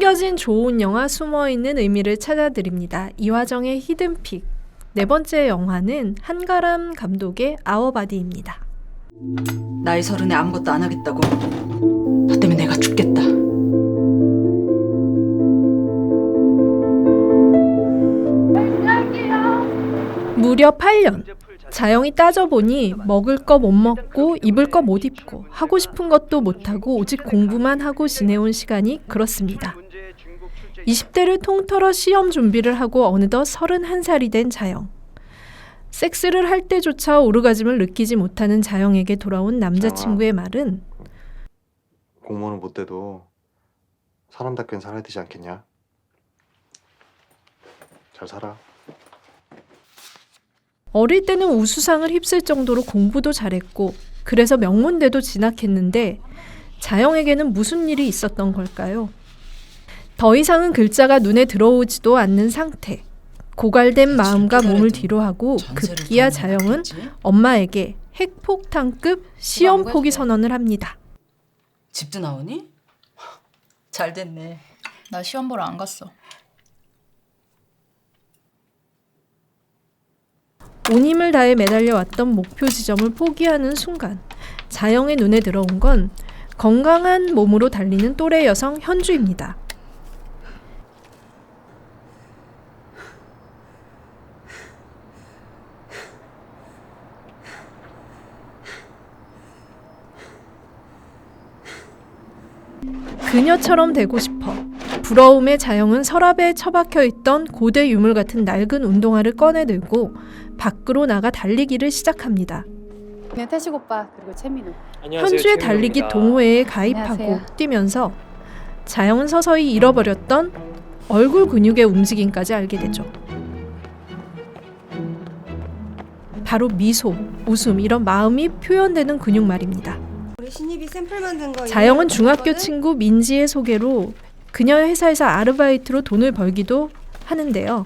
숨겨진 좋은 영화 숨어있는 의미를 찾아드립니다. 이화정의 히든픽. 네 번째 영화는 한가람 감독의 아워바디입니다. 나이 30에 아무것도 안 하겠다고. 너 때문에 내가 죽겠다. 무려 8년. 자영이 따져보니 먹을 거 못 먹고 입을 거 못 입고 하고 싶은 것도 못하고 오직 공부만 하고 지내온 시간이 그렇습니다. 20대를 통틀어 시험 준비를 하고 어느덧 31살이 된 자영. 섹스를 할 때조차 오르가즘을 느끼지 못하는 자영에게 돌아온 남자친구의 말은 공무원은 못 돼도 사람답게는 살아야 되지 않겠냐? 잘 살아. 어릴 때는 우수상을 휩쓸 정도로 공부도 잘했고 그래서 명문대도 진학했는데 자영에게는 무슨 일이 있었던 걸까요? 더 이상은 글자가 눈에 들어오지도 않는 상태. 고갈된 마음과 몸을 뒤로하고 급기야 자영은 엄마에게 핵폭탄급 시험 포기 선언을 합니다. 집도 나오니? 잘 됐네. 나 시험 보러 안 갔어. 온 힘을 다해 매달려왔던 목표 지점을 포기하는 순간 자영의 눈에 들어온 건 건강한 몸으로 달리는 또래 여성 현주입니다. 그녀처럼 되고 싶어. 부러움에 자영은 서랍에 처박혀 있던 고대 유물 같은 낡은 운동화를 꺼내들고 밖으로 나가 달리기를 시작합니다. 그냥 태식 오빠 그리고 채민우. 현주의 달리기 동호회에 가입하고 안녕하세요. 뛰면서 자영은 서서히 잃어버렸던 얼굴 근육의 움직임까지 알게 되죠. 바로 미소, 웃음 이런 마음이 표현되는 근육 말입니다. 우리 신입이 샘플 만든 거 자영은 중학교 친구 민지의 소개로 그녀의 회사에서 아르바이트로 돈을 벌기도 하는데요.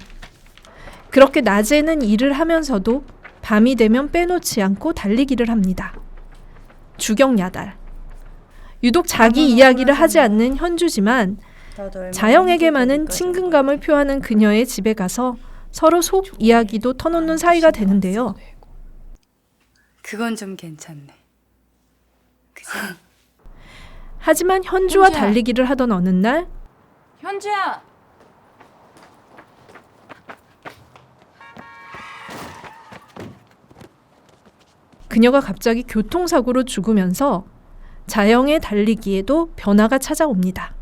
그렇게 낮에는 일을 하면서도 밤이 되면 빼놓지 않고 달리기를 합니다. 주경야달. 유독 자기 이야기를 하지 않는 현주지만 자영에게만은 친근감을 표하는 그녀의 집에 가서 서로 속 이야기도 터놓는 사이가 되는데요. 그건 좀 괜찮네. 그치? 하지만 현주와 현주야. 달리기를 하던 어느 날 현주야. 그녀가 갑자기 교통사고로 죽으면서 자영의 달리기에도 변화가 찾아옵니다.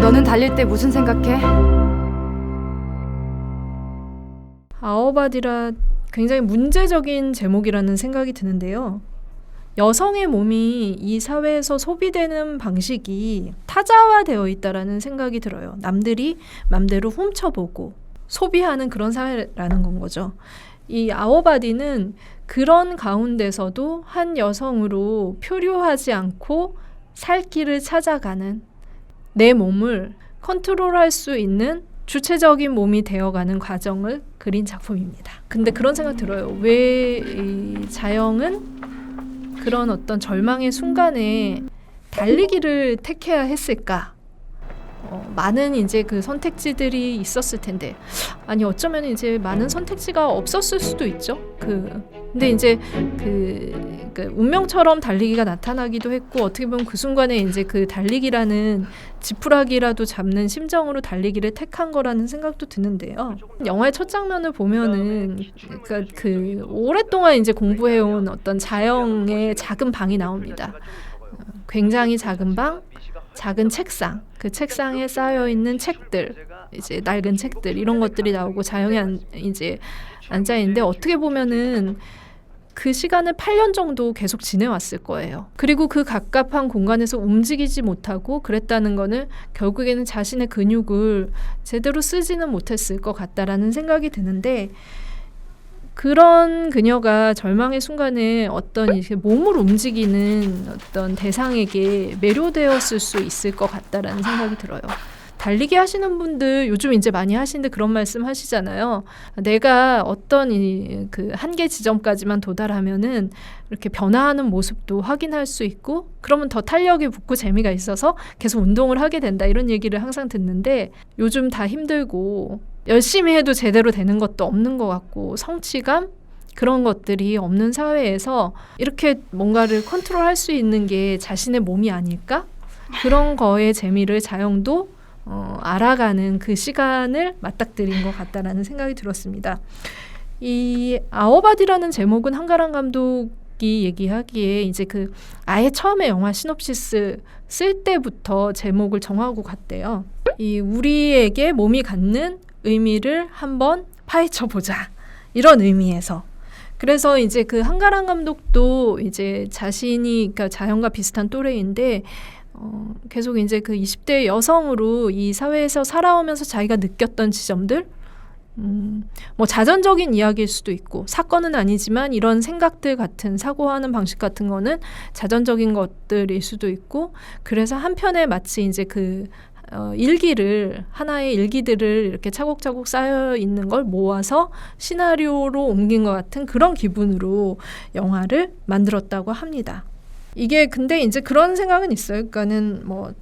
너는 달릴 때 무슨 생각해? 아워바디라 굉장히 문제적인 제목이라는 생각이 드는데요. 여성의 몸이 이 사회에서 소비되는 방식이 타자화되어 있다라는 생각이 들어요. 남들이 맘대로 훔쳐보고 소비하는 그런 사회라는 건 거죠. 이 아워바디는 그런 가운데서도 한 여성으로 표류하지 않고 살 길을 찾아가는 내 몸을 컨트롤할 수 있는 주체적인 몸이 되어가는 과정을 그린 작품입니다. 근데 그런 생각 들어요. 왜 이 자영은 그런 어떤 절망의 순간에 달리기를 택해야 했을까? 많은 이제 그 선택지들이 있었을 텐데, 아니 어쩌면 이제 많은 선택지가 없었을 수도 있죠. 근데 이제 그 운명처럼 달리기가 나타나기도 했고, 어떻게 보면 그 순간에 이제 그 달리기라는 지푸라기라도 잡는 심정으로 달리기를 택한 거라는 생각도 드는데요. 영화의 첫 장면을 보면은 그러니까 그 오랫동안 이제 공부해온 어떤 자영의 작은 방이 나옵니다. 굉장히 작은 방, 작은 책상, 그 책상에 쌓여 있는 책들, 이제 낡은 책들 이런 것들이 나오고 자영이 이제 앉아 있는데 어떻게 보면은 그 시간을 8년 정도 계속 지내왔을 거예요. 그리고 그 갑갑한 공간에서 움직이지 못하고 그랬다는 거는 결국에는 자신의 근육을 제대로 쓰지는 못했을 것 같다라는 생각이 드는데, 그런 그녀가 절망의 순간에 어떤 이렇게 몸을 움직이는 어떤 대상에게 매료되었을 수 있을 것 같다라는 생각이 들어요. 달리기 하시는 분들 요즘 이제 많이 하시는데 그런 말씀 하시잖아요. 내가 어떤 그 한계 지점까지만 도달하면은 이렇게 변화하는 모습도 확인할 수 있고 그러면 더 탄력이 붙고 재미가 있어서 계속 운동을 하게 된다 이런 얘기를 항상 듣는데 요즘 다 힘들고 열심히 해도 제대로 되는 것도 없는 것 같고 성취감 그런 것들이 없는 사회에서 이렇게 뭔가를 컨트롤할 수 있는 게 자신의 몸이 아닐까? 그런 거의 재미를 자영도 알아가는 그 시간을 맞닥뜨린 것 같다라는 생각이 들었습니다. 이 아워바디라는 제목은 한가람 감독이 얘기하기에 이제 그 아예 처음에 영화 시놉시스 쓸 때부터 제목을 정하고 갔대요. 이 우리에게 몸이 갖는 의미를 한번 파헤쳐 보자 이런 의미에서. 그래서 이제 그 한가람 감독도 이제 자신이 그러니까 자연과 비슷한 또래인데 계속 이제 그 20대 여성으로 이 사회에서 살아오면서 자기가 느꼈던 지점들 뭐 자전적인 이야기일 수도 있고 사건은 아니지만 이런 생각들 같은 사고하는 방식 같은 거는 자전적인 것들일 수도 있고 그래서 한편에 마치 이제 그 하나의 일기들을 이렇게 차곡차곡 쌓여 있는 걸 모아서 시나리오로 옮긴 것 같은 그런 기분으로 영화를 만들었다고 합니다. 이게 근데 이제 그런 생각은 있어요. 그러니까는 뭐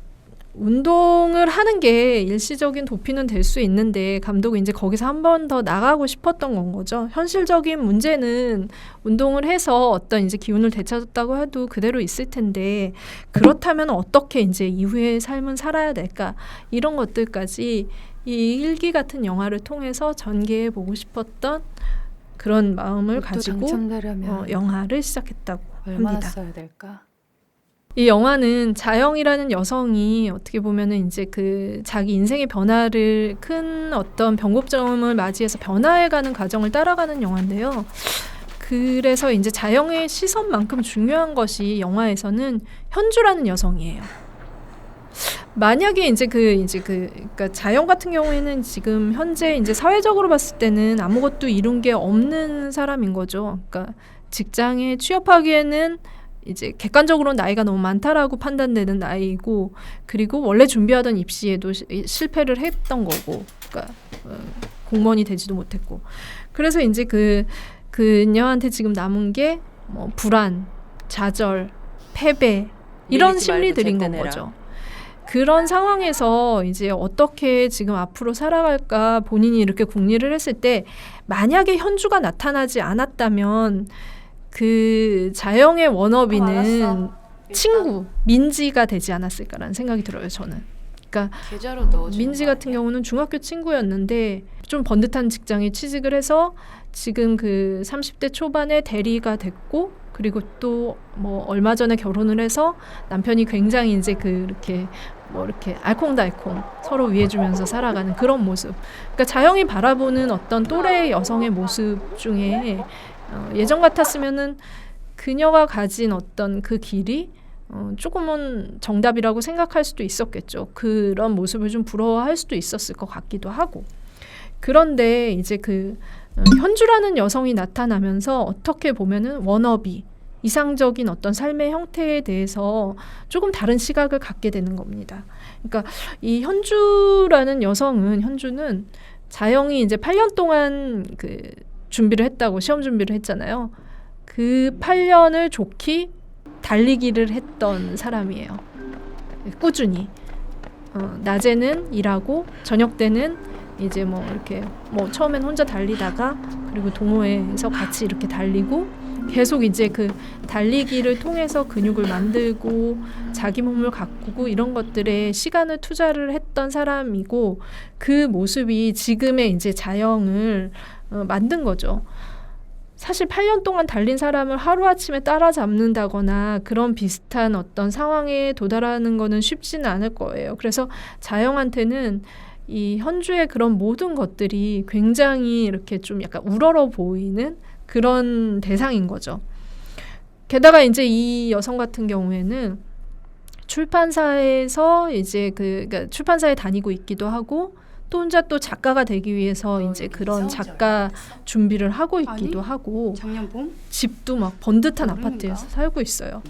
운동을 하는 게 일시적인 도피는 될 수 있는데 감독이 이제 거기서 한 번 더 나가고 싶었던 건 거죠. 현실적인 문제는 운동을 해서 어떤 이제 기운을 되찾았다고 해도 그대로 있을 텐데 그렇다면 어떻게 이제 이후의 삶은 살아야 될까 이런 것들까지 이 일기 같은 영화를 통해서 전개해 보고 싶었던 그런 마음을 가지고 당첨되려면 영화를 시작했다고 얼마나 합니다. 써야 될까? 이 영화는 자영이라는 여성이 어떻게 보면은 이제 그 자기 인생의 변화를 큰 어떤 변곡점을 맞이해서 변화해가는 과정을 따라가는 영화인데요. 그래서 이제 자영의 시선만큼 중요한 것이 영화에서는 현주라는 여성이에요. 만약에 그러니까 자영 같은 경우에는 지금 현재 이제 사회적으로 봤을 때는 아무것도 이룬 게 없는 사람인 거죠. 그러니까 직장에 취업하기에는 이제 객관적으로 나이가 너무 많다라고 판단되는 나이고 그리고 원래 준비하던 입시에도 실패를 했던 거고 그러니까 공무원이 되지도 못했고 그래서 이제 그녀한테 지금 남은 게 뭐 불안, 좌절, 패배 이런 심리들인 건 거죠. 그런 상황에서 이제 어떻게 지금 앞으로 살아갈까 본인이 이렇게 궁리를 했을 때 만약에 현주가 나타나지 않았다면 그 자영의 워너비는 친구 민지가 되지 않았을까라는 생각이 들어요. 저는. 그러니까 계좌로 넣어주는 민지 같은 경우는 중학교 친구였는데 좀 번듯한 직장에 취직을 해서 지금 그 30대 초반에 대리가 됐고 그리고 또 뭐 얼마 전에 결혼을 해서 남편이 굉장히 이제 이렇게 알콩달콩 서로 위해주면서 살아가는 그런 모습. 그러니까 자영이 바라보는 어떤 또래 여성의 모습 중에 예전 같았으면은 그녀가 가진 어떤 그 길이 조금은 정답이라고 생각할 수도 있었겠죠. 그런 모습을 좀 부러워할 수도 있었을 것 같기도 하고. 그런데 이제 현주라는 여성이 나타나면서 어떻게 보면은 워너비, 이상적인 어떤 삶의 형태에 대해서 조금 다른 시각을 갖게 되는 겁니다. 그러니까 이 현주는 자영이 이제 8년 동안 시험 준비를 했잖아요. 그 8년을 좋게 달리기를 했던 사람이에요. 꾸준히. 낮에는 일하고 저녁 때는 이제 처음엔 혼자 달리다가 그리고 동호회에서 같이 이렇게 달리고 계속 이제 그 달리기를 통해서 근육을 만들고 자기 몸을 가꾸고 이런 것들에 시간을 투자를 했던 사람이고 그 모습이 지금의 이제 자영을 만든 거죠. 사실 8년 동안 달린 사람을 하루아침에 따라잡는다거나 그런 비슷한 어떤 상황에 도달하는 거는 쉽지는 않을 거예요. 그래서 자영한테는 이 현주의 그런 모든 것들이 굉장히 이렇게 좀 약간 우러러 보이는 그런 대상인 거죠. 게다가 이제 이 여성 같은 경우에는 출판사에서 이제 그러니까 출판사에 다니고 있기도 하고 또 혼자 또 작가가 되기 위해서 이제 그런 작가 준비를 하고 있기도 하고 작년 봄? 집도 막 번듯한 모르는가? 아파트에서 살고 있어요.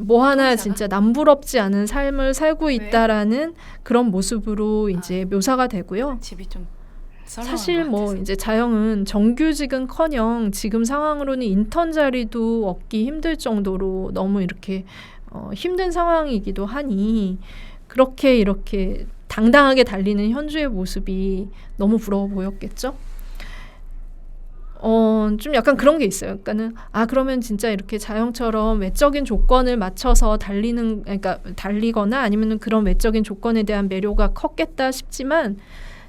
뭐 하나 진짜 남부럽지 않은 삶을 살고 있다라는 그런 모습으로 이제 묘사가 되고요. 집이 좀 사실 뭐 이제 자영은 정규직은커녕 지금 상황으로는 인턴 자리도 얻기 힘들 정도로 너무 이렇게 힘든 상황이기도 하니 그렇게 이렇게 당당하게 달리는 현주의 모습이 너무 부러워 보였겠죠. 좀 약간 그런 게 있어요. 그러니까는 그러면 진짜 이렇게 자영처럼 외적인 조건을 맞춰서 그러니까 달리거나 아니면은 그런 외적인 조건에 대한 매료가 컸겠다 싶지만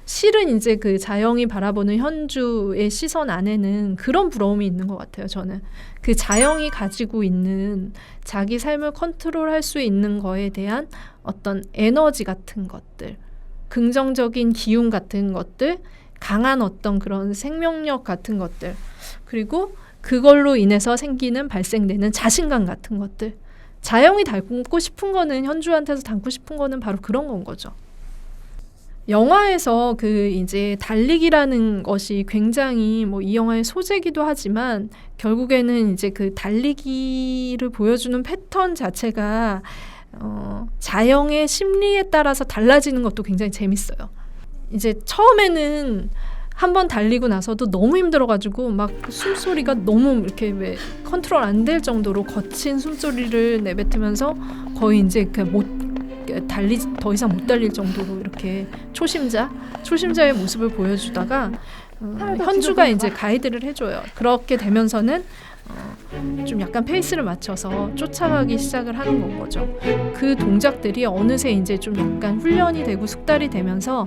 실은 이제 그 자영이 바라보는 현주의 시선 안에는 그런 부러움이 있는 것 같아요. 저는 그 자영이 가지고 있는 자기 삶을 컨트롤할 수 있는 거에 대한 어떤 에너지 같은 것들, 긍정적인 기운 같은 것들, 강한 어떤 그런 생명력 같은 것들, 그리고 그걸로 인해서 발생되는 자신감 같은 것들. 자영이 담고 싶은 거는 현주한테서 담고 싶은 거는 바로 그런 건 거죠. 영화에서 그 이제 달리기라는 것이 굉장히 뭐 이 영화의 소재기도 하지만 결국에는 이제 그 달리기를 보여주는 패턴 자체가 자영의 심리에 따라서 달라지는 것도 굉장히 재밌어요. 이제 처음에는 한번 달리고 나서도 너무 힘들어가지고 막 숨소리가 너무 이렇게 왜 컨트롤 안 될 정도로 거친 숨소리를 내뱉으면서 거의 이제 더 이상 못 달릴 정도로 이렇게 초심자의 모습을 보여주다가 현주가 이제 가이드를 해줘요. 그렇게 되면서는 좀 약간 페이스를 맞춰서 쫓아가기 시작을 하는 건 거죠. 그 동작들이 어느새 이제 좀 약간 훈련이 되고 숙달이 되면서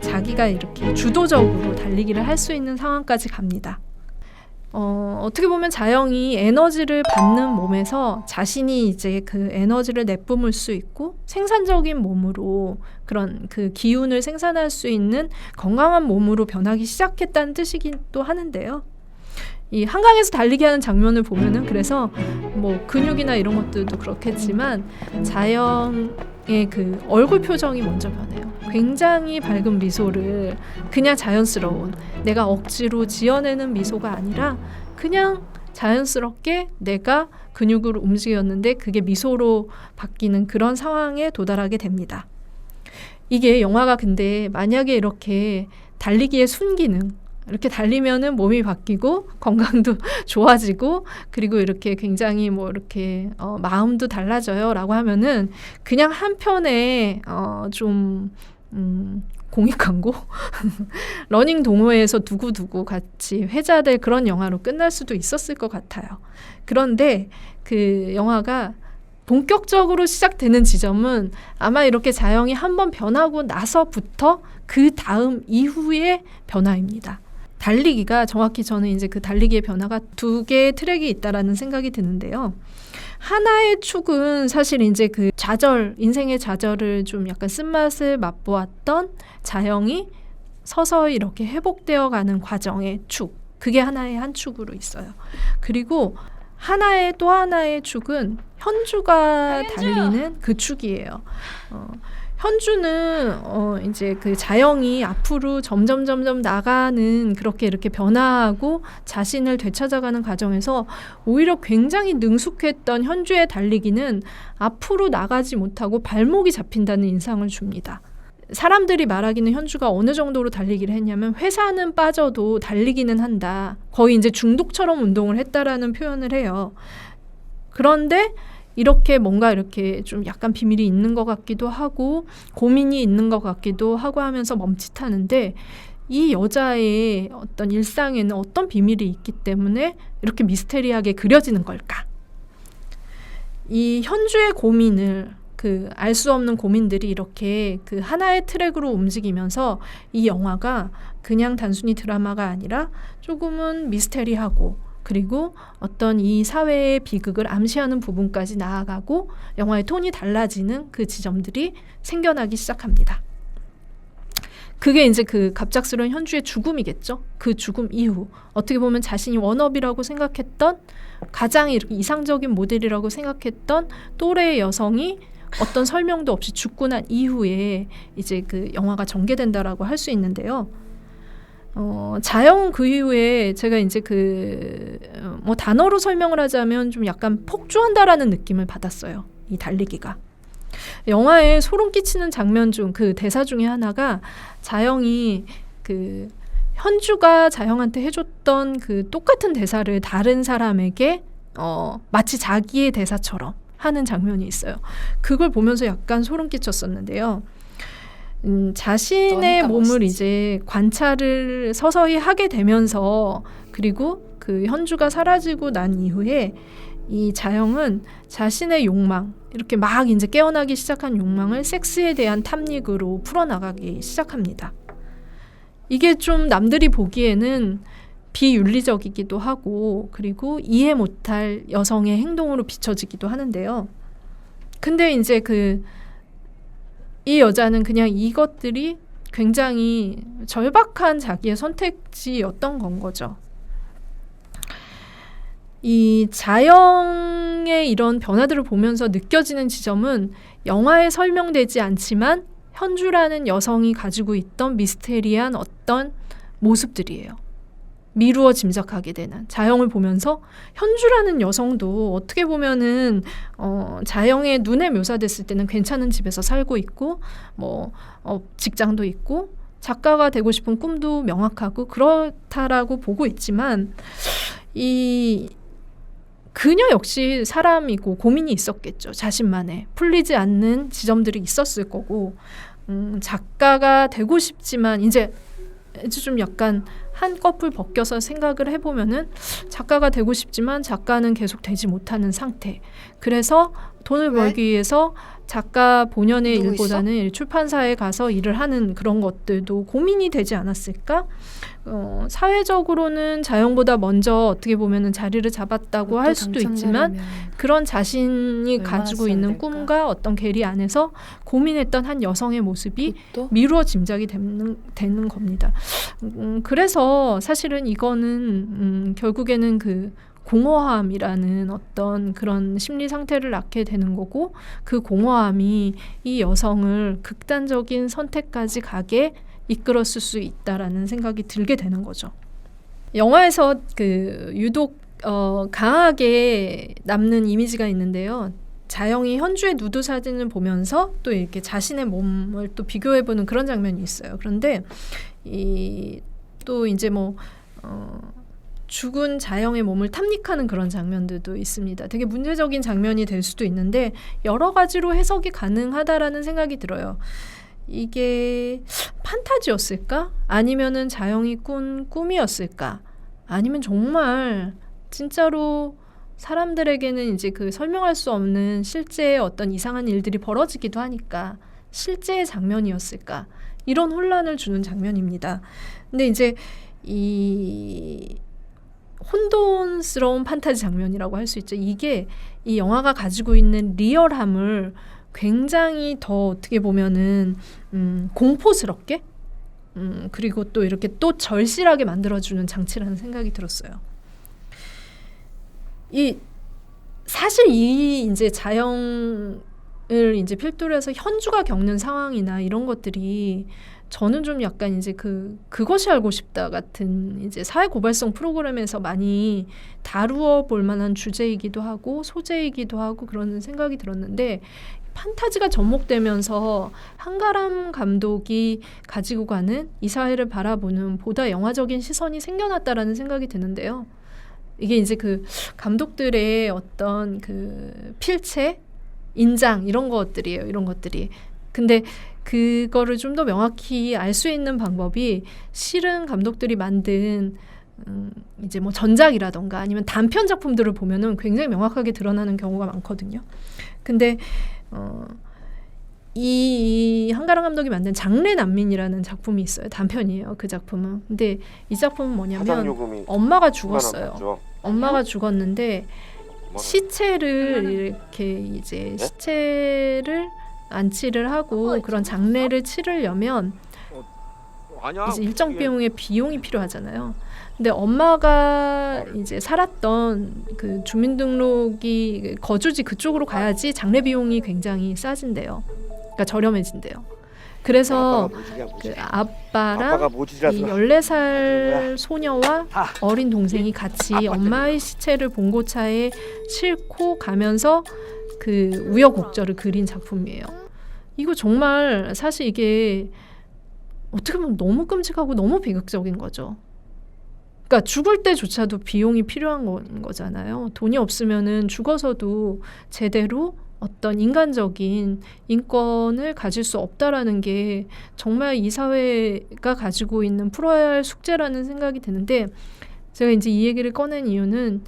자기가 이렇게 주도적으로 달리기를 할 수 있는 상황까지 갑니다. 어떻게 보면 자영이 에너지를 받는 몸에서 자신이 이제 그 에너지를 내뿜을 수 있고 생산적인 몸으로 그런 그 기운을 생산할 수 있는 건강한 몸으로 변하기 시작했다는 뜻이기도 하는데요. 이 한강에서 달리기 하는 장면을 보면은 그래서 뭐 근육이나 이런 것들도 그렇겠지만 자영의 그 얼굴 표정이 먼저 변해요. 굉장히 밝은 미소를 그냥 자연스러운 내가 억지로 지어내는 미소가 아니라 그냥 자연스럽게 내가 근육으로 움직였는데 그게 미소로 바뀌는 그런 상황에 도달하게 됩니다. 이게 영화가 근데 만약에 이렇게 달리기의 순기능 이렇게 달리면은 몸이 바뀌고 건강도 좋아지고 그리고 이렇게 굉장히 뭐 이렇게 마음도 달라져요라고 하면은 그냥 한편에 좀 공익 광고 러닝 동호회에서 두고두고 같이 회자될 그런 영화로 끝날 수도 있었을 것 같아요. 그런데 그 영화가 본격적으로 시작되는 지점은 아마 이렇게 자영이 한번 변하고 나서부터 그 다음 이후의 변화입니다. 달리기가 정확히 저는 이제 그 달리기의 변화가 두 개의 트랙이 있다라는 생각이 드는데요. 하나의 축은 사실 이제 그 인생의 좌절을 좀 약간 쓴맛을 맛보았던 자영이 서서히 이렇게 회복되어 가는 과정의 축. 그게 하나의 한 축으로 있어요. 그리고 또 하나의 축은 현주가 달리는 그 축이에요. 현주는 이제 그 자영이 앞으로 점점 나가는 그렇게 이렇게 변화하고 자신을 되찾아가는 과정에서 오히려 굉장히 능숙했던 현주의 달리기는 앞으로 나가지 못하고 발목이 잡힌다는 인상을 줍니다. 사람들이 말하기는 현주가 어느 정도로 달리기를 했냐면 회사는 빠져도 달리기는 한다. 거의 이제 중독처럼 운동을 했다라는 표현을 해요. 그런데 이렇게 뭔가 이렇게 좀 약간 비밀이 있는 것 같기도 하고 고민이 있는 것 같기도 하고 하면서 멈칫하는데 이 여자의 어떤 일상에는 어떤 비밀이 있기 때문에 이렇게 미스테리하게 그려지는 걸까? 이 현주의 고민을 알 수 없는 고민들이 이렇게 그 하나의 트랙으로 움직이면서 이 영화가 그냥 단순히 드라마가 아니라 조금은 미스테리하고 그리고 어떤 이 사회의 비극을 암시하는 부분까지 나아가고 영화의 톤이 달라지는 그 지점들이 생겨나기 시작합니다. 그게 이제 그 갑작스러운 현주의 죽음이겠죠. 그 죽음 이후 어떻게 보면 자신이 원업이라고 생각했던 가장 이렇게 이상적인 모델이라고 생각했던 또래의 여성이 어떤 설명도 없이 죽고 난 이후에 이제 그 영화가 전개된다라고 할 수 있는데요. 자영 그 이후에 제가 이제 뭐 단어로 설명을 하자면 좀 약간 폭주한다라는 느낌을 받았어요. 이 달리기가. 영화에 소름 끼치는 장면 중 그 대사 중에 하나가 자영이 현주가 자영한테 해줬던 그 똑같은 대사를 다른 사람에게 마치 자기의 대사처럼 하는 장면이 있어요. 그걸 보면서 약간 소름 끼쳤었는데요. 자신의 너니까 몸을 멋있지. 이제 관찰을 서서히 하게 되면서 그리고 그 현주가 사라지고 난 이후에 이 자영은 자신의 욕망, 이렇게 막 이제 깨어나기 시작한 욕망을 섹스에 대한 탐닉으로 풀어나가기 시작합니다. 이게 좀 남들이 보기에는 비윤리적이기도 하고 그리고 이해 못할 여성의 행동으로 비춰지기도 하는데요. 근데 이제 이 여자는 그냥 이것들이 굉장히 절박한 자기의 선택지였던 건 거죠. 이 자영의 이런 변화들을 보면서 느껴지는 지점은 영화에 설명되지 않지만 현주라는 여성이 가지고 있던 미스테리한 어떤 모습들이에요. 미루어 짐작하게 되는 자영을 보면서 현주라는 여성도 어떻게 보면은 자영의 눈에 묘사됐을 때는 괜찮은 집에서 살고 있고 직장도 있고 작가가 되고 싶은 꿈도 명확하고 그렇다라고 보고 있지만 이 그녀 역시 사람이고 고민이 있었겠죠. 자신만의 풀리지 않는 지점들이 있었을 거고 작가가 되고 싶지만 이제 좀 약간 한꺼풀 벗겨서 생각을 해보면은 작가가 되고 싶지만 작가는 계속 되지 못하는 상태. 그래서 돈을 벌기 위해서 작가 본연의 누구 일보다는 출판사에 가서 일을 하는 그런 것들도 고민이 되지 않았을까? 사회적으로는 자영보다 먼저 어떻게 보면은 자리를 잡았다고 할 수도 있지만 그런 자신이 얼마나 가지고 써야 있는 될까? 꿈과 어떤 계리 안에서 고민했던 한 여성의 모습이 또? 미루어 짐작이 되는 겁니다. 그래서 사실은 이거는 결국에는 공허함이라는 어떤 그런 심리 상태를 낳게 되는 거고 그 공허함이 이 여성을 극단적인 선택까지 가게 이끌었을 수 있다라는 생각이 들게 되는 거죠. 영화에서 유독 강하게 남는 이미지가 있는데요. 자영이 현주의 누드 사진을 보면서 또 이렇게 자신의 몸을 또 비교해보는 그런 장면이 있어요. 그런데 또 이제 죽은 자영의 몸을 탐닉하는 그런 장면들도 있습니다. 되게 문제적인 장면이 될 수도 있는데 여러 가지로 해석이 가능하다라는 생각이 들어요. 이게 판타지였을까? 아니면은 자영이 꾼 꿈이었을까? 아니면 정말 진짜로 사람들에게는 이제 설명할 수 없는 실제의 어떤 이상한 일들이 벌어지기도 하니까 실제의 장면이었을까? 이런 혼란을 주는 장면입니다. 근데 이제 이 혼돈스러운 판타지 장면이라고 할 수 있죠. 이게 이 영화가 가지고 있는 리얼함을 굉장히 더 어떻게 보면은 공포스럽게 그리고 또 이렇게 또 절실하게 만들어주는 장치라는 생각이 들었어요. 사실 이제 자영을 이제 필두로 해서 현주가 겪는 상황이나 이런 것들이 저는 좀 약간 이제 그것이 알고 싶다 같은 이제 사회 고발성 프로그램에서 많이 다루어 볼 만한 주제이기도 하고 소재이기도 하고 그런 생각이 들었는데 판타지가 접목되면서 한가람 감독이 가지고 가는 이 사회를 바라보는 보다 영화적인 시선이 생겨났다라는 생각이 드는데요. 이게 이제 감독들의 어떤 필체, 인장 이런 것들이에요. 이런 것들이. 근데 그거를 좀 더 명확히 알 수 있는 방법이 실은 감독들이 만든 이제 전작이라던가 아니면 단편 작품들을 보면은 굉장히 명확하게 드러나는 경우가 많거든요. 근데 이 한가람 감독이 만든 장래 난민이라는 작품이 있어요. 단편이에요. 그 작품은. 근데 이 작품은 뭐냐면 엄마가 죽었어요. 엄마가 죽었는데 시체를 이렇게 이제 시체를 안치를 하고 그런 장례를 치르려면 이제 일정 비용이 필요하잖아요. 근데 엄마가 이제 살았던 주민등록이 거주지 그쪽으로 가야지 장례 비용이 굉장히 싸진대요. 그러니까 저렴해진대요. 그래서 그 아빠랑 이 14살 소녀와 어린 동생이 같이 엄마의 시체를 봉고차에 싣고 가면서 그 우여곡절을 그린 작품이에요. 이거 정말 사실 이게 어떻게 보면 너무 끔찍하고 너무 비극적인 거죠. 그러니까 죽을 때조차도 비용이 필요한 거잖아요. 돈이 없으면은 죽어서도 제대로 어떤 인간적인 인권을 가질 수 없다라는 게 정말 이 사회가 가지고 있는 풀어야 할 숙제라는 생각이 드는데, 제가 이제 이 얘기를 꺼낸 이유는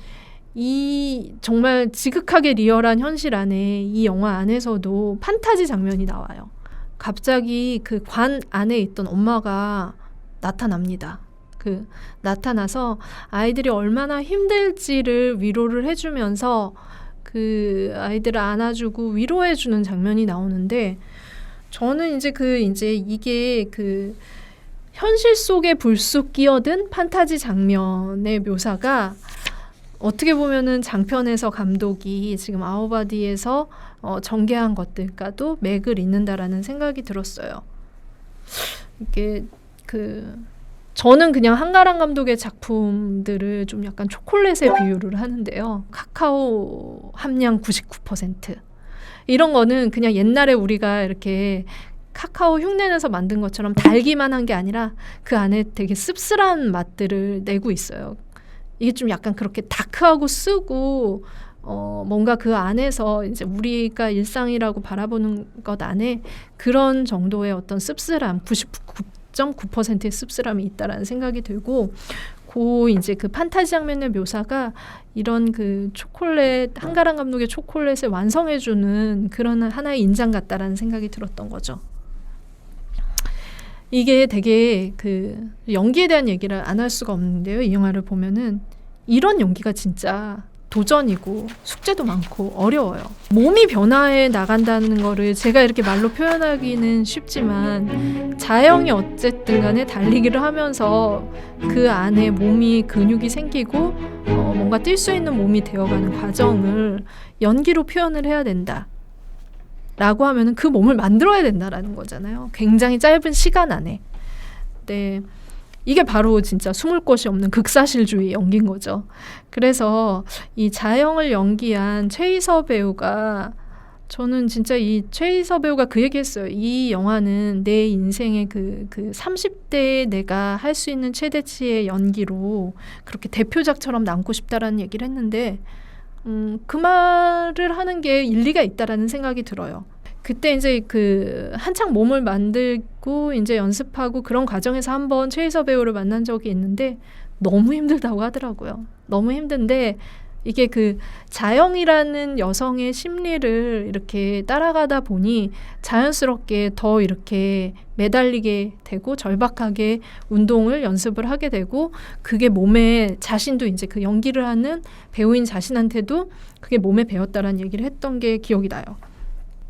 이 정말 지극하게 리얼한 현실 안에 이 영화 안에서도 판타지 장면이 나와요. 갑자기 그 관 안에 있던 엄마가 나타납니다. 그 나타나서 아이들이 얼마나 힘들지를 위로를 해주면서 그 아이들을 안아주고 위로해주는 장면이 나오는데, 저는 이제 이게 그 현실 속에 불쑥 끼어든 판타지 장면의 묘사가 어떻게 보면은 장편에서 감독이 지금 아우바디에서 전개한 것들과도 맥을 잇는다라는 생각이 들었어요. 이게 저는 그냥 한가람 감독의 작품들을 좀 약간 초콜릿에 비유를 하는데요. 카카오 함량 99%. 이런 거는 그냥 옛날에 우리가 이렇게 카카오 흉내내서 만든 것처럼 달기만 한 게 아니라 그 안에 되게 씁쓸한 맛들을 내고 있어요. 이게 좀 약간 그렇게 다크하고 쓰고 뭔가 그 안에서 이제 우리가 일상이라고 바라보는 것 안에 그런 정도의 어떤 씁쓸함, 99.9%의 씁쓸함이 있다라는 생각이 들고, 이제 그 판타지 장면의 묘사가 이런 그 초콜릿, 한가람 감독의 초콜릿을 완성해주는 그런 하나의 인장 같다라는 생각이 들었던 거죠. 이게 되게 그 연기에 대한 얘기를 안 할 수가 없는데요. 이 영화를 보면은 이런 연기가 진짜 도전이고 숙제도 많고 어려워요. 몸이 변화해 나간다는 거를 제가 이렇게 말로 표현하기는 쉽지만, 자영이 어쨌든 간에 달리기를 하면서 그 안에 몸이 근육이 생기고 뭔가 뛸 수 있는 몸이 되어가는 과정을 연기로 표현을 해야 된다 라고 하면은 그 몸을 만들어야 된다라는 거잖아요. 굉장히 짧은 시간 안에. 네. 이게 바로 진짜 숨을 곳이 없는 극사실주의 연기인 거죠. 그래서 이 자영을 연기한 최희서 배우가, 저는 진짜 이 최희서 배우가 그 얘기했어요. 이 영화는 내 인생의 그 30대에 내가 할 수 있는 최대치의 연기로 그렇게 대표작처럼 남고 싶다라는 얘기를 했는데, 그 말을 하는 게 일리가 있다라는 생각이 들어요. 그때 이제 그 한창 몸을 만들고 이제 연습하고 그런 과정에서 한번 최희서 배우를 만난 적이 있는데 너무 힘들다고 하더라고요. 너무 힘든데 이게 그 자영이라는 여성의 심리를 이렇게 따라가다 보니 자연스럽게 더 이렇게 매달리게 되고 절박하게 운동을 연습을 하게 되고, 그게 몸에 자신도 이제 그 연기를 하는 배우인 자신한테도 그게 몸에 배었다라는 얘기를 했던 게 기억이 나요.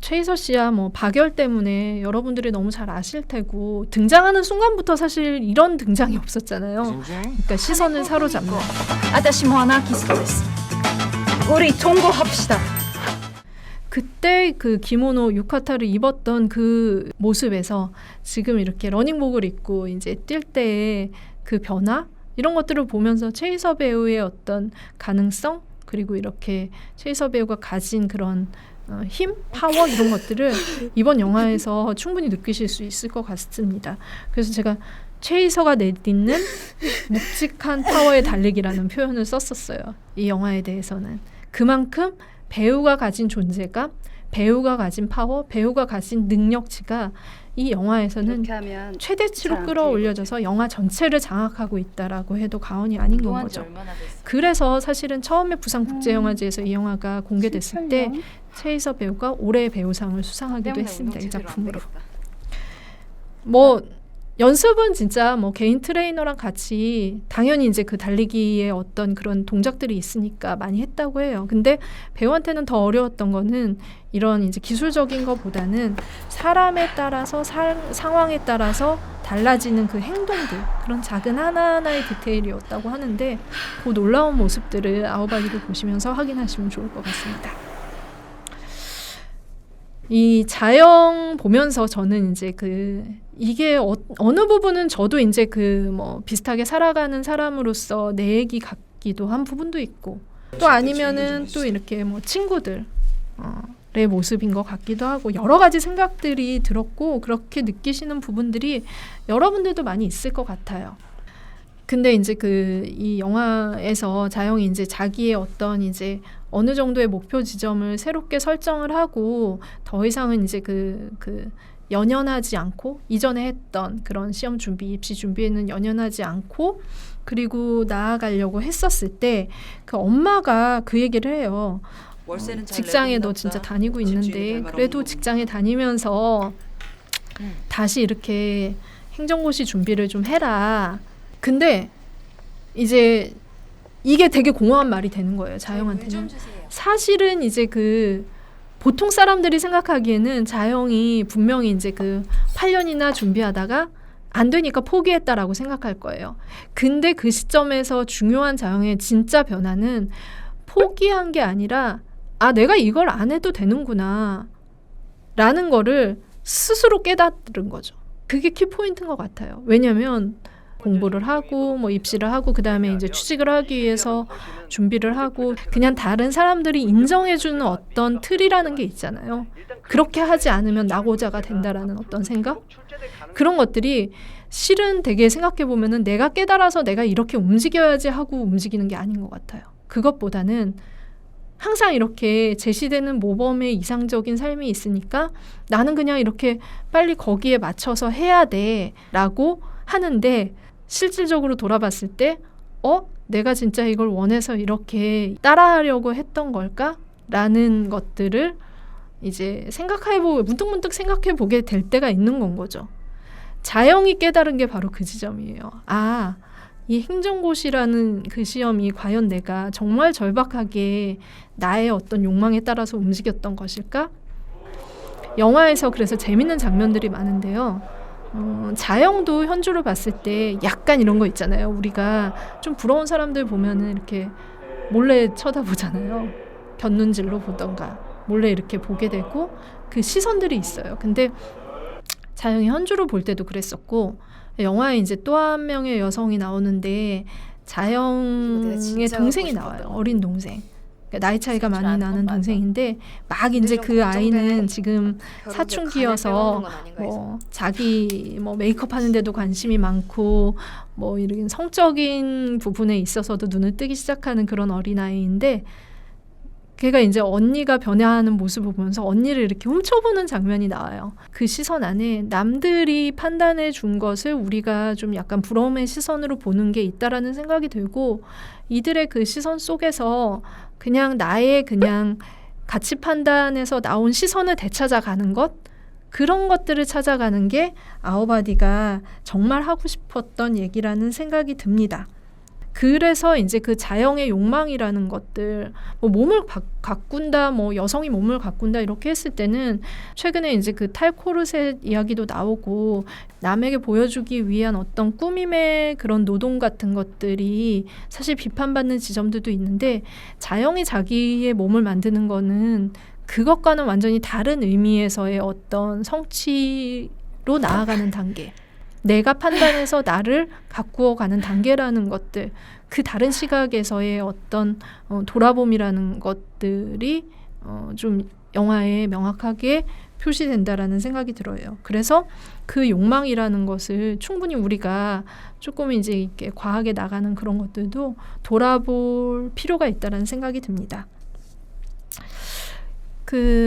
최희서 씨야 뭐 박열 때문에 여러분들이 너무 잘 아실 테고, 등장하는 순간부터 사실 이런 등장이 없었잖아요. 그러니까 시선을 사로잡는. 아다시 아나키스트です. 우리 통고합시다. 그때 그 기모노 유카타를 입었던 그 모습에서 지금 이렇게 러닝복을 입고 이제 뛸 때의 그 변화, 이런 것들을 보면서 최희서 배우의 어떤 가능성, 그리고 이렇게 최희서 배우가 가진 그런 힘, 파워, 이런 것들을 이번 영화에서 충분히 느끼실 수 있을 것 같습니다. 그래서 제가 최희서가 내딛는 묵직한 파워의 달리기라는 표현을 썼었어요. 이 영화에 대해서는. 그만큼 배우가 가진 존재감, 배우가 가진 파워, 배우가 가진 능력치가 이 영화에서는 최대치로 끌어올려져서 영화 전체를 장악하고 있다라고 해도 과언이 아닌 건 거죠. 그래서 사실은 처음에 부산국제영화제에서 이 영화가 공개됐을 때 최희서 배우가 올해의 배우상을 수상하기도 했습니다. 이 작품으로. 뭐 연습은 진짜 뭐 개인 트레이너랑 같이 당연히 이제 그 달리기의 어떤 그런 동작들이 있으니까 많이 했다고 해요. 근데 배우한테는 더 어려웠던 거는 이런 이제 기술적인 것보다는 사람에 따라서 상황에 따라서 달라지는 그 행동들, 그런 작은 하나하나의 디테일이었다고 하는데, 그 놀라운 모습들을 아우바디를 보시면서 확인하시면 좋을 것 같습니다. 이 자영 보면서 저는 이제 이게 어느 부분은 저도 이제 비슷하게 살아가는 사람으로서 내 얘기 같기도 한 부분도 있고, 또 아니면은 또 이렇게 친구들의 모습인 것 같기도 하고, 여러 가지 생각들이 들었고, 그렇게 느끼시는 부분들이 여러분들도 많이 있을 것 같아요. 근데 이제 이 영화에서 자영이 이제 자기의 어떤 이제 어느 정도의 목표 지점을 새롭게 설정을 하고, 더 이상은 이제 연연하지 않고, 이전에 했던 그런 시험 준비, 입시 준비에는 연연하지 않고, 그리고 나아가려고 했었을 때 그 엄마가 그 얘기를 해요. 월세는 잘 직장에 내고 너 있나 진짜 보다. 다니고 집주인이 있는데 할 말 그래도 없는 직장에 다니면서 다시 이렇게 행정고시 준비를 좀 해라. 근데 이제 이게 되게 공허한 말이 되는 거예요, 자영한테는. 사실은 이제 보통 사람들이 생각하기에는 자영이 분명히 이제 8년이나 준비하다가 안 되니까 포기했다라고 생각할 거예요. 근데 그 시점에서 중요한 자영의 진짜 변화는 포기한 게 아니라, 내가 이걸 안 해도 되는구나 라는 거를 스스로 깨달은 거죠. 그게 키포인트인 것 같아요. 왜냐하면 공부를 하고 입시를 하고 그 다음에 이제 취직을 하기 위해서 준비를 하고, 그냥 다른 사람들이 인정해주는 어떤 틀이라는 게 있잖아요. 그렇게 하지 않으면 낙오자가 된다라는 어떤 생각? 그런 것들이 실은 되게 생각해보면은 내가 깨달아서 내가 이렇게 움직여야지 하고 움직이는 게 아닌 것 같아요. 그것보다는 항상 이렇게 제시되는 모범의 이상적인 삶이 있으니까 나는 그냥 이렇게 빨리 거기에 맞춰서 해야 돼 라고 하는데, 실질적으로 돌아봤을 때 내가 진짜 이걸 원해서 이렇게 따라하려고 했던 걸까? 라는 것들을 이제 문득문득 생각해보게 될 때가 있는 건 거죠. 자영이 깨달은 게 바로 그 지점이에요. 이 행정고시라는 그 시험이 과연 내가 정말 절박하게 나의 어떤 욕망에 따라서 움직였던 것일까? 영화에서 그래서 재밌는 장면들이 많은데요. 자영도 현주를 봤을 때 약간 이런 거 있잖아요. 우리가 좀 부러운 사람들 보면은 이렇게 몰래 쳐다보잖아요. 곁눈질로 보던가 몰래 이렇게 보게 되고, 그 시선들이 있어요. 근데 자영이 현주를 볼 때도 그랬었고, 영화에 이제 또 한 명의 여성이 나오는데 자영의 동생이 나와요. 어린 동생. 그러니까 나이 차이가 많이 나는 동생인데, 막 이제 그 아이는 지금 사춘기여서 자기 메이크업 하는데도 관심이 많고 이런 성적인 부분에 있어서도 눈을 뜨기 시작하는 그런 어린아이인데, 걔가 이제 언니가 변화하는 모습을 보면서 언니를 이렇게 훔쳐보는 장면이 나와요. 그 시선 안에 남들이 판단해 준 것을 우리가 좀 약간 부러움의 시선으로 보는 게 있다라는 생각이 들고, 이들의 그 시선 속에서 그냥 나의 가치 판단에서 나온 시선을 되찾아가는 것, 그런 것들을 찾아가는 게 아오바디가 정말 하고 싶었던 얘기라는 생각이 듭니다. 그래서 이제 그 자영의 욕망이라는 것들, 몸을 가꾼다, 여성이 몸을 가꾼다 이렇게 했을 때는 최근에 이제 그 탈코르셋 이야기도 나오고, 남에게 보여주기 위한 어떤 꾸밈의 그런 노동 같은 것들이 사실 비판받는 지점들도 있는데, 자영이 자기의 몸을 만드는 거는 그것과는 완전히 다른 의미에서의 어떤 성취로 나아가는 단계, 내가 판단해서 나를 가꾸어가는 단계라는 것들, 그 다른 시각에서의 어떤 돌아봄이라는 것들이 좀 영화에 명확하게 표시된다라는 생각이 들어요. 그래서 그 욕망이라는 것을 충분히 우리가 조금 이제 이렇게 과하게 나가는 그런 것들도 돌아볼 필요가 있다라는 생각이 듭니다.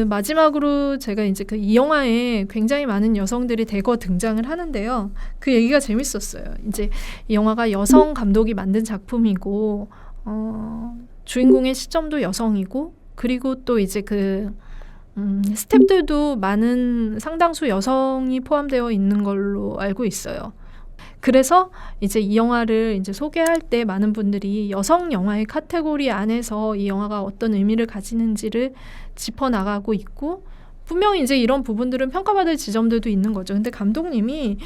마지막으로 제가 이제 이 영화에 굉장히 많은 여성들이 대거 등장을 하는데요. 그 얘기가 재밌었어요. 이제 이 영화가 여성 감독이 만든 작품이고, 주인공의 시점도 여성이고, 그리고 또 이제 스태프들도 상당수 여성이 포함되어 있는 걸로 알고 있어요. 그래서 이제 이 영화를 이제 소개할 때 많은 분들이 여성 영화의 카테고리 안에서 이 영화가 어떤 의미를 가지는지를 짚어나가고 있고, 분명히 이제 이런 부분들은 평가받을 지점들도 있는 거죠. 근데 감독님이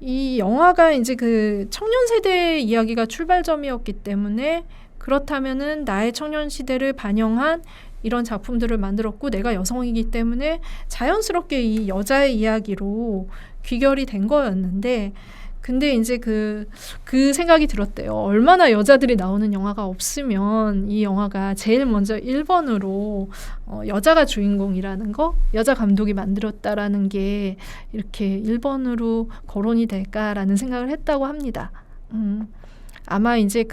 이 영화가 이제 청년 세대의 이야기가 출발점이었기 때문에, 그렇다면은 나의 청년 시대를 반영한 이런 작품들을 만들었고 내가 여성이기 때문에 자연스럽게 이 여자의 이야기로 귀결이 된 거였는데 근데 이제 그 생각이 들었대요. 얼마나 여자들이 나오는 영화가 없으면 이 영화가 제일 먼저 1번으로 여자가 주인공이라는 거, 여자 감독이 만들었다라는 게 이렇게 1번으로 거론이 될까라는 생각을 했다고 합니다. 아마 이제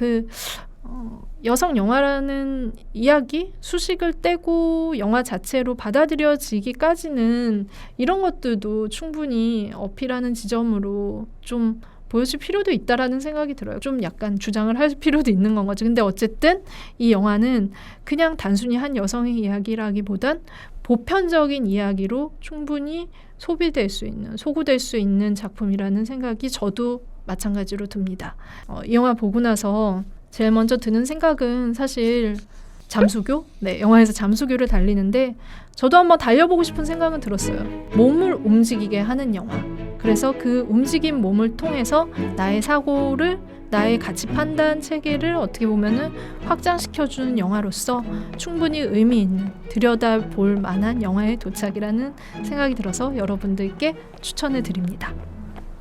여성 영화라는 이야기, 수식을 떼고 영화 자체로 받아들여지기까지는 이런 것들도 충분히 어필하는 지점으로 좀 보여줄 필요도 있다라는 생각이 들어요. 좀 약간 주장을 할 필요도 있는 건 거죠. 근데 어쨌든 이 영화는 그냥 단순히 한 여성의 이야기라기보단 보편적인 이야기로 충분히 소비될 수 있는, 소구될 수 있는 작품이라는 생각이 저도 마찬가지로 듭니다. 이 영화 보고 나서 제일 먼저 드는 생각은 사실 잠수교? 네, 영화에서 잠수교를 달리는데 저도 한번 달려보고 싶은 생각은 들었어요. 몸을 움직이게 하는 영화. 그래서 그 움직인 몸을 통해서 나의 사고를, 나의 가치 판단 체계를 어떻게 보면은 확장시켜주는 영화로서 충분히 의미 있는, 들여다볼 만한 영화의 도착이라는 생각이 들어서 여러분들께 추천해 드립니다.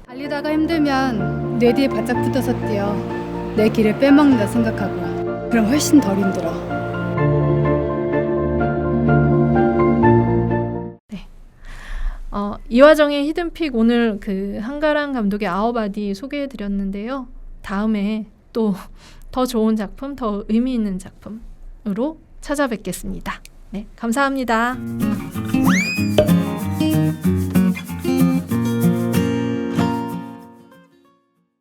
달리다가 힘들면 뇌 뒤에 바짝 붙어서 뛰어. 내 길을 빼먹는다 생각하고. 그럼 훨씬 덜 힘들어. 이화정의 히든픽 오늘 한가랑 감독의 아워바디 소개해드렸는데요. 다음에 또 더 좋은 작품, 더 의미 있는 작품으로 찾아뵙겠습니다. 네, 감사합니다.